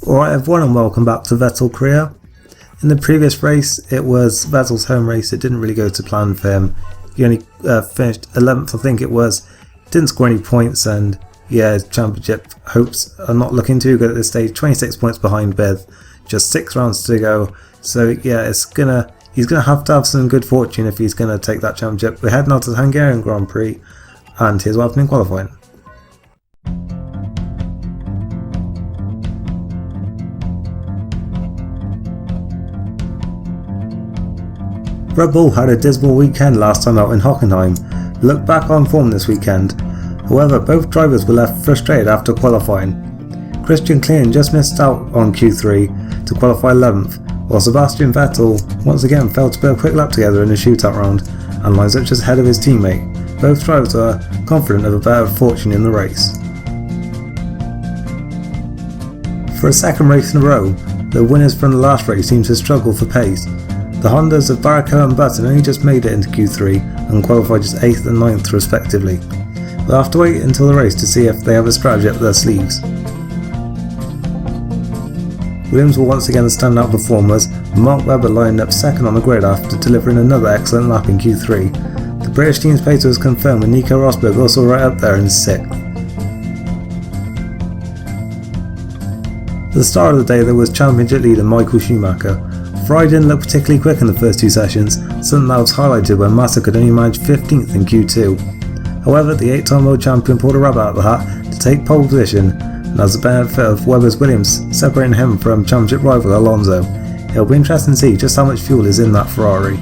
Alright everyone, and welcome back to Vettel Career. In the previous race, it was Vettel's home race. It didn't really go to plan for him. He only finished 11th, I think it was. Didn't score any points, and yeah, his championship hopes are not looking too good at this stage. 26 points behind with just 6 rounds to go. So yeah, he's gonna have some good fortune if he's gonna take that championship. We're heading out to the Hungarian Grand Prix, and here's what happened in qualifying. Red Bull had a dismal weekend last time out in Hockenheim. Look back on form this weekend. However, both drivers were left frustrated after qualifying. Christian Klein just missed out on Q3 to qualify 11th, while Sebastian Vettel once again failed to put a quick lap together in the shootout round and lines up just ahead of his teammate. Both drivers were confident of a better fortune in the race. For a second race in a row, the winners from the last race seemed to struggle for pace. The Hondas of Barrichello and Button only just made it into Q3 and qualified just 8th and 9th respectively. We'll have to wait until the race to see if they have a strategy up their sleeves. Williams were once again the standout performers. Mark Webber lined up second on the grid after delivering another excellent lap in Q3. The British team's pace was confirmed with Nico Rosberg also right up there in 6th. At the start of the day there was championship leader Michael Schumacher. Ferrari didn't look particularly quick in the first 2 sessions, something that was highlighted when Massa could only manage 15th in Q2. However, the 8-time world champion pulled a rabbit out of the hat to take pole position, and as a benefit of Webber's Williams separating him from championship rival Alonso. It'll be interesting to see just how much fuel is in that Ferrari.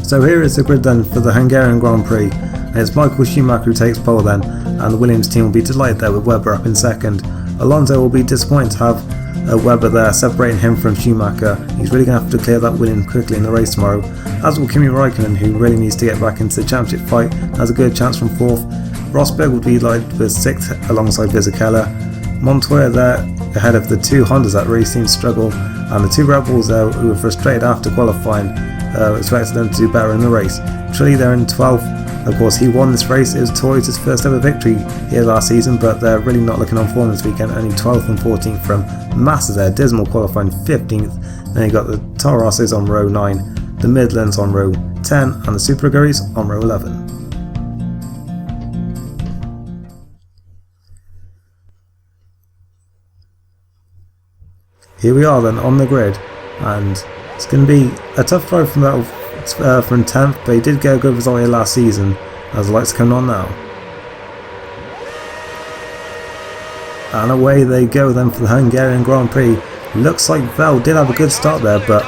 So here is the grid then for the Hungarian Grand Prix, and it's Michael Schumacher who takes pole then, and the Williams team will be delighted there with Webber up in second. Alonso will be disappointed to have Webber there separating him from Schumacher. He's really going to have to clear that Williams quickly in the race tomorrow, as will Kimi Raikkonen, who really needs to get back into the championship fight, has a good chance from 4th. Rosberg will be light with 6th alongside Fisichella. Montoya there ahead of the 2 Hondas that really seem to struggle, and the 2 Red Bulls there who were frustrated after qualifying, expected them to do better in the race. Trulli there in 12th. Of course, he won this race. It was Toyota's first ever victory here last season, but they're really not looking on form this weekend. Only 12th and 14th from Massa there, dismal qualifying 15th. Then you got the Toro Rossos on row 9, the Midlands on row 10, and the Super Aguri's on row 11. Here we are then on the grid, and it's going to be a tough drive from that. From 10th, but he did get a good result here last season, as the lights coming on now. And away they go then for the Hungarian Grand Prix. Looks like Vettel did have a good start there, but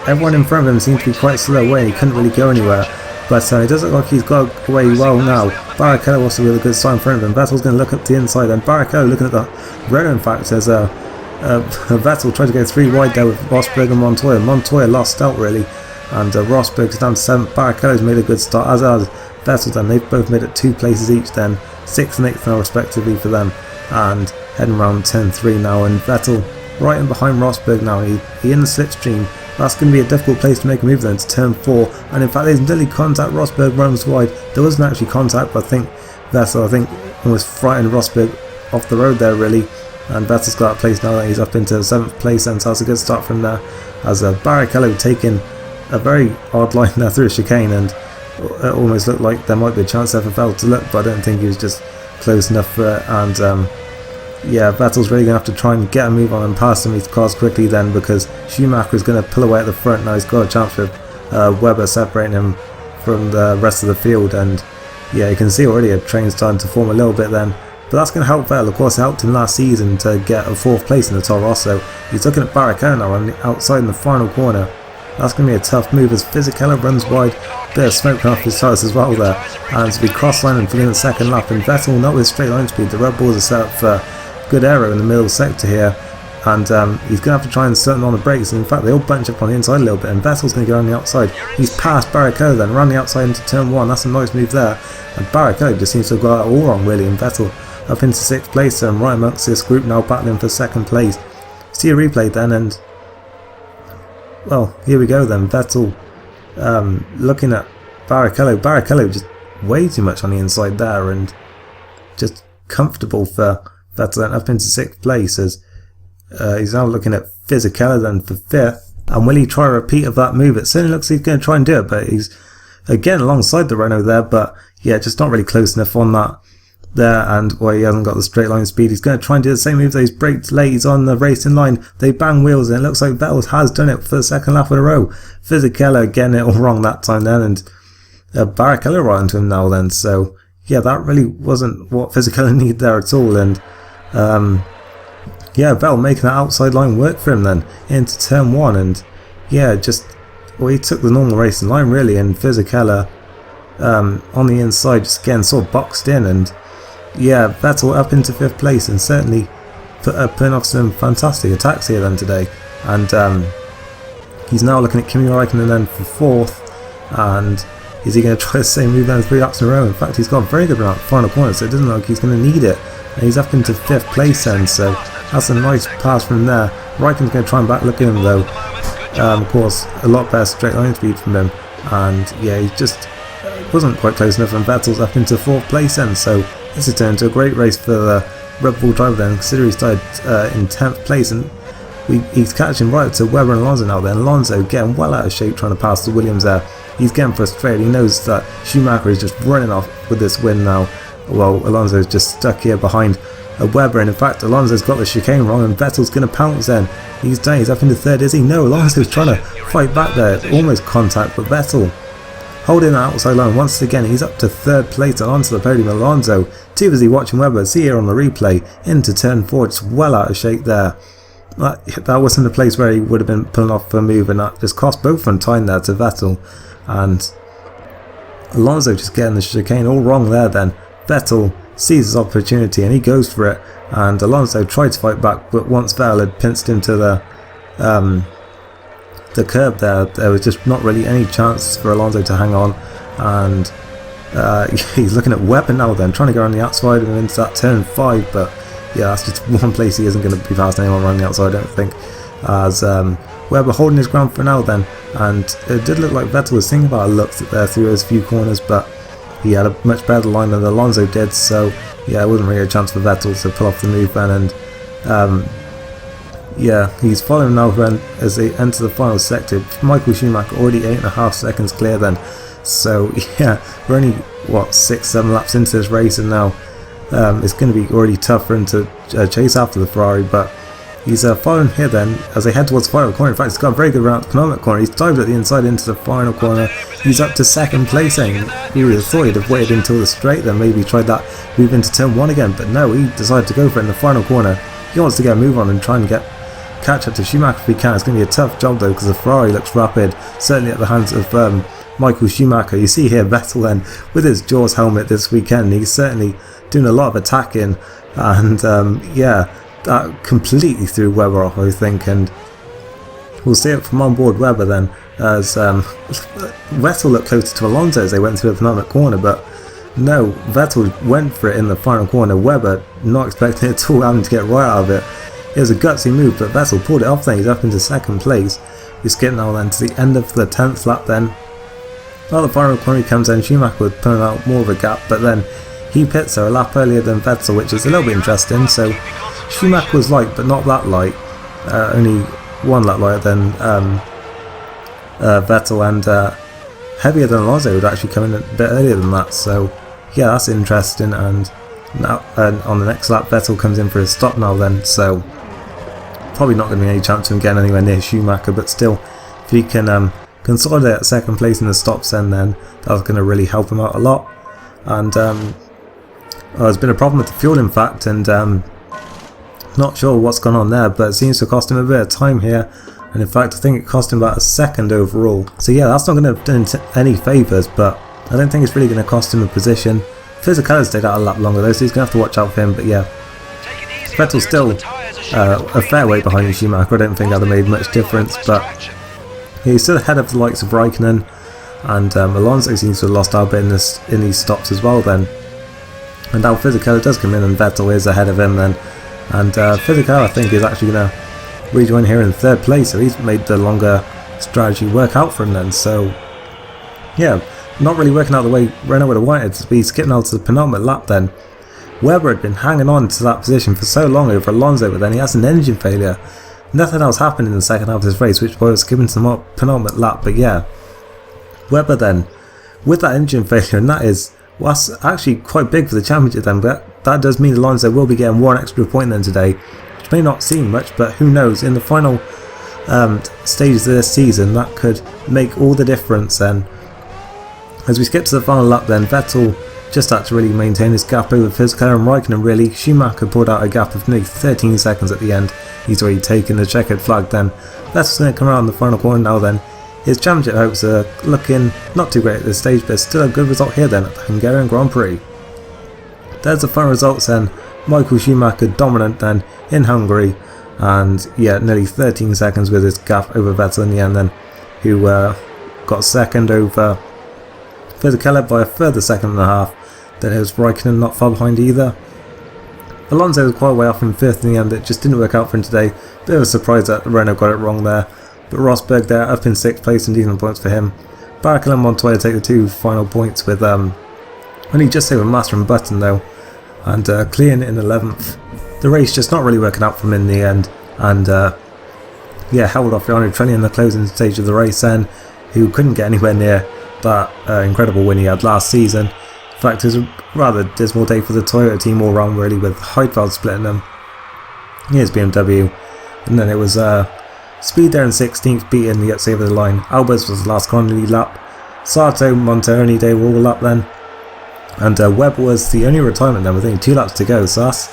everyone in front of him seemed to be quite slow away. He couldn't really go anywhere, but it does look like he's got away well now. Barrichello also with a good start in front of him. Vettel's going to look up the inside, and Barrichello looking at the road. In fact, there's Vettel tried to go 3 wide there with Rosberg and Montoya. Montoya lost out really, and Rosberg's down to 7th. Barrichello's made a good start, as has Vettel done. They've both made it 2 places each then, 6th and 8th now respectively for them, and heading around turn 3 now, and Vettel right in behind Rosberg now. He in the slipstream. That's going to be a difficult place to make a move then to turn 4, and in fact there's nearly contact. Rosberg runs wide. There wasn't actually contact, but I think Vettel almost frightened Rosberg off the road there really, and Vettel's got a place now that he's up into 7th place, and so that's a good start from there, as Barrichello taking a very odd line there through a chicane, and it almost looked like there might be a chance there for Vettel to look, but I don't think he was just close enough for it. And yeah, Vettel's really going to have to try and get a move on and pass some of these cars quickly then, because Schumacher is going to pull away at the front now. He's got a chance with Webber separating him from the rest of the field, and yeah, you can see already a train starting to form a little bit then. But that's going to help Vettel. Of course, it helped him last season to get a 4th place in the Toro Rosso. He's looking at Barrichello now on the outside in the final corner. That's going to be a tough move as Fisichella runs wide. Bit of smoke off his tyres as well there. And to be cross-line and filling the second lap. And Vettel not with straight line speed. The Red Bulls are set up for good aero in the middle sector here. And he's going to have to try and certain on the brakes. And in fact, they all bunch up on the inside a little bit. And Vettel's going to go on the outside. He's past Barrichello then, around the outside into turn 1. That's a nice move there. And Barrichello just seems to have got it all wrong really. And Vettel up into 6th place. And right amongst this group now battling for 2nd place. See a replay then, and well, here we go then. Vettel looking at Barrichello. Barrichello just way too much on the inside there, and just comfortable for Vettel then up into 6th place, as he's now looking at Fisichella then for 5th. And will he try a repeat of that move? It certainly looks like he's going to try and do it, but he's again alongside the Renault there, but yeah, just not really close enough on that there, and well, he hasn't got the straight line speed. He's going to try and do the same move, though. He's braked late, he's on the racing line, they bang wheels, and it looks like Vettel has done it for the 2nd lap in a row. Fisichella getting it all wrong that time then, and Barrichello right into him now then, so yeah, that really wasn't what Fisichella needed there at all, and yeah, Vettel making that outside line work for him then, into turn 1, and yeah, just, well, he took the normal racing line really, and Fisichella on the inside just again sort of boxed in, and yeah, Vettel up into 5th place, and certainly putting off some fantastic attacks here then today. And he's now looking at Kimi Räikkönen then for 4th, and is he going to try the same move then 3 laps in a row? In fact, he's got a very good run at the final corner, so it doesn't look like he's going to need it, and he's up into 5th place then, so that's a nice pass from there. Räikkönen's going to try and backlook him though. Of course, a lot better straight line speed from him, and yeah, he just wasn't quite close enough, and Vettel's up into 4th place then, so this has turned into a great race for the Red Bull driver then, considering he started in 10th place, and he's catching right up to Webber and Alonso now then. Alonso getting well out of shape trying to pass the Williams there. He's getting frustrated, he knows that Schumacher is just running off with this win now, while Alonso's just stuck here behind Webber, and in fact Alonso's got the chicane wrong, and Vettel's going to pounce then. He's done, he's up into 3rd, is he? No, Alonso's trying to fight back there, almost contact, but Vettel holding the outside line once again. He's up to 3rd place and onto the podium. Alonso too busy watching Webber. See here on the replay, into turn 4, just well out of shape there. That wasn't a place where he would have been pulling off a move, and that just cost both on time there to Vettel, and Alonso just getting the chicane all wrong there then. Vettel sees his opportunity and he goes for it, and Alonso tried to fight back, but once Vettel had pinched him to the curb there was just not really any chance for Alonso to hang on, and he's looking at Webber now then, trying to go on the outside of him into that turn 5, but yeah, that's just one place he isn't going to be past anyone around the outside, I don't think, as Webber holding his ground for now then, and it did look like Vettel was thinking about a look there through those few corners, but he had a much better line than Alonso did, so yeah, it wasn't really a chance for Vettel to pull off the move then, and yeah, he's following now as they enter the final sector. Michael Schumacher already 8.5 seconds clear then, so yeah, we're only what 6-7 laps into this race, and now it's going to be already tough for him to chase after the Ferrari, but he's following here then as they head towards the final corner. In fact, he's got a very good round at the penultimate corner. He's dived at the inside into the final corner. He's up to 2nd place, saying he would have thought he'd have waited until the straight, then maybe tried that move into turn 1 again, but no, he decided to go for it in the final corner. He wants to get a move on and try and catch up to Schumacher if he can. It's going to be a tough job though, because the Ferrari looks rapid, certainly at the hands of Michael Schumacher. You see here Vettel then with his Jaws helmet this weekend, he's certainly doing a lot of attacking, and yeah, that completely threw Webber off, I think, and we'll see it from on board Webber then, as Vettel looked closer to Alonso as they went through the penultimate corner, but no, Vettel went for it in the final corner. Webber not expecting it at all, having to get right out of it. It was a gutsy move, but Vettel pulled it off then. He's up into 2nd place. He's getting now then to the end of the 10th lap then. Well, the final corner comes in, Schumacher was pulling out more of a gap, but then he pits there a lap earlier than Vettel, which is a little bit interesting. So Schumacher was light, but not that light. Only 1 lap lighter than Vettel, and heavier than Alonso, would actually come in a bit earlier than that. So yeah, that's interesting. And now on the next lap, Vettel comes in for a stop now then. So probably not going to be any chance of him getting anywhere near Schumacher, but still, if he can consolidate at 2nd place in the stops, then that's going to really help him out a lot. And there's been a problem with the fuel, in fact, and not sure what's gone on there, but it seems to cost him a bit of time here, and in fact I think it cost him about a second overall. So yeah, that's not going to have done any favours, but I don't think it's really going to cost him a position. Fisichella stayed out a lap longer though, so he's going to have to watch out for him, but yeah, Vettel's still a fair way behind Schumacher. I don't think that would have made much difference, but he's still ahead of the likes of Räikkönen, and Alonso seems to have lost out a bit in these stops as well then. And now Fisichella does come in, and Vettel is ahead of him then. And Fisichella, I think, is actually going to rejoin here in 3rd place, so he's made the longer strategy work out for him then. So yeah, not really working out the way Renault would have wanted to be, skipping out to the penultimate lap then, Webber had been hanging on to that position for so long over Alonso, but then he has an engine failure. Nothing else happened in the second half of this race, which was given to the penultimate lap, but yeah. Webber then, with that engine failure, and that's actually quite big for the championship then, but that does mean Alonso will be getting one extra point then today, which may not seem much, but who knows, in the final stages of this season, that could make all the difference then. As we skip to the final lap then, Vettel just had to really maintain his gap over Vettel and Raikkonen really. Schumacher pulled out a gap of nearly 13 seconds at the end. He's already taken the checkered flag then. Vettel's going to come around the final corner now then. His championship hopes are looking not too great at this stage, but still a good result here then at the Hungarian Grand Prix. There's the final results then. Michael Schumacher dominant then in Hungary, and yeah, nearly 13 seconds with his gap over Vettel in the end then, who got second over Vettel by a further second and a half. Then it was Raikkonen not far behind either. Alonso was quite a way off in fifth in the end. It just didn't work out for him today. Bit of a surprise that Renault got it wrong there. But Rosberg there up in 6th place and decent points for him. Barrichello and Montoya take the 2 final points with only just over Master and Button though. And Klein in 11th. The race just not really working out for him in the end. And yeah, held off Jarno Trulli in the closing stage of the race then, who couldn't get anywhere near that incredible win he had last season. In fact, it was a rather dismal day for the Toyota team all round really, with Heidfeld splitting them. Here's BMW, and then it was Speed there in 16th, beating the outside of the line. Albers was the last car on the lead lap. Sato, Montoni, they were all up then. And Webber was the only retirement then with only 2 laps to go, so that's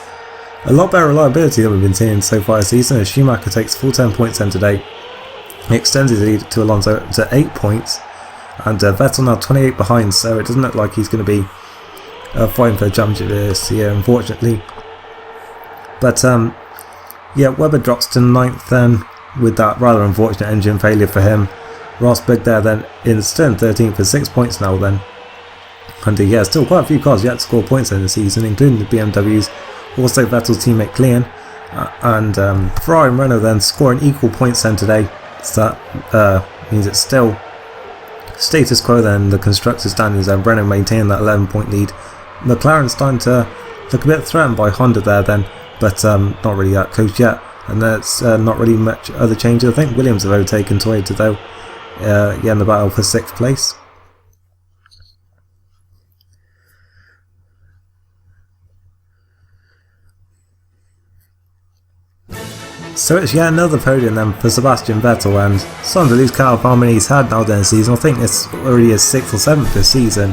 a lot better reliability than we've been seeing so far this season, as Schumacher takes full 10 points then today. He extends his lead to Alonso to 8 points, and Vettel now 28 behind, so it doesn't look like he's going to be fighting for a championship this year, unfortunately. But yeah, Webber drops to 9th then, with that rather unfortunate engine failure for him. Rosberg there then in still in 13th for 6 points now then. And yeah, still quite a few cars yet to score points in the season, including the BMWs, also Vettel's teammate Klein, and Ferrari and Renault then scoring equal points then today. So that means it's still status quo then, the constructors standings, and Renault maintaining that 11-point lead. McLaren's starting to look a bit threatened by Honda there then, but not really that close yet. And there's not really much other changes. I think Williams have overtaken Toyota though, yeah, in the battle for 6th place. So it's yet another podium then for Sebastian Vettel, and starting to lose kind of how many he's had now this season. I think it's already his 6th or 7th this season.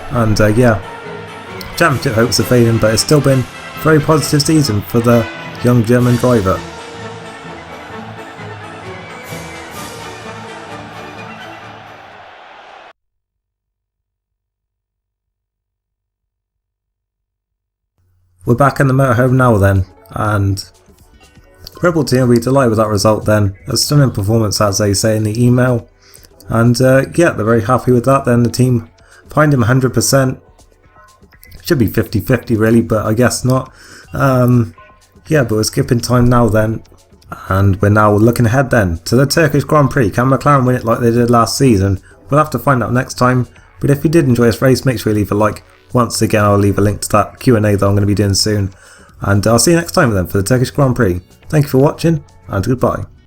And yeah, championship hopes are fading, but it's still been a very positive season for the young German driver. We're back in the motorhome now then, and Red Bull team will be delighted with that result then. A stunning performance, as they say in the email. And yeah, they're very happy with that then. The team behind him 100%. Should be 50-50 really, but I guess not. Yeah, but we're skipping time now then. And we're now looking ahead then to the Turkish Grand Prix. Can McLaren win it like they did last season? We'll have to find out next time. But if you did enjoy this race, make sure you leave a like. Once again, I'll leave a link to that Q&A that I'm going to be doing soon. And I'll see you next time then for the Turkish Grand Prix. Thank you for watching, and goodbye.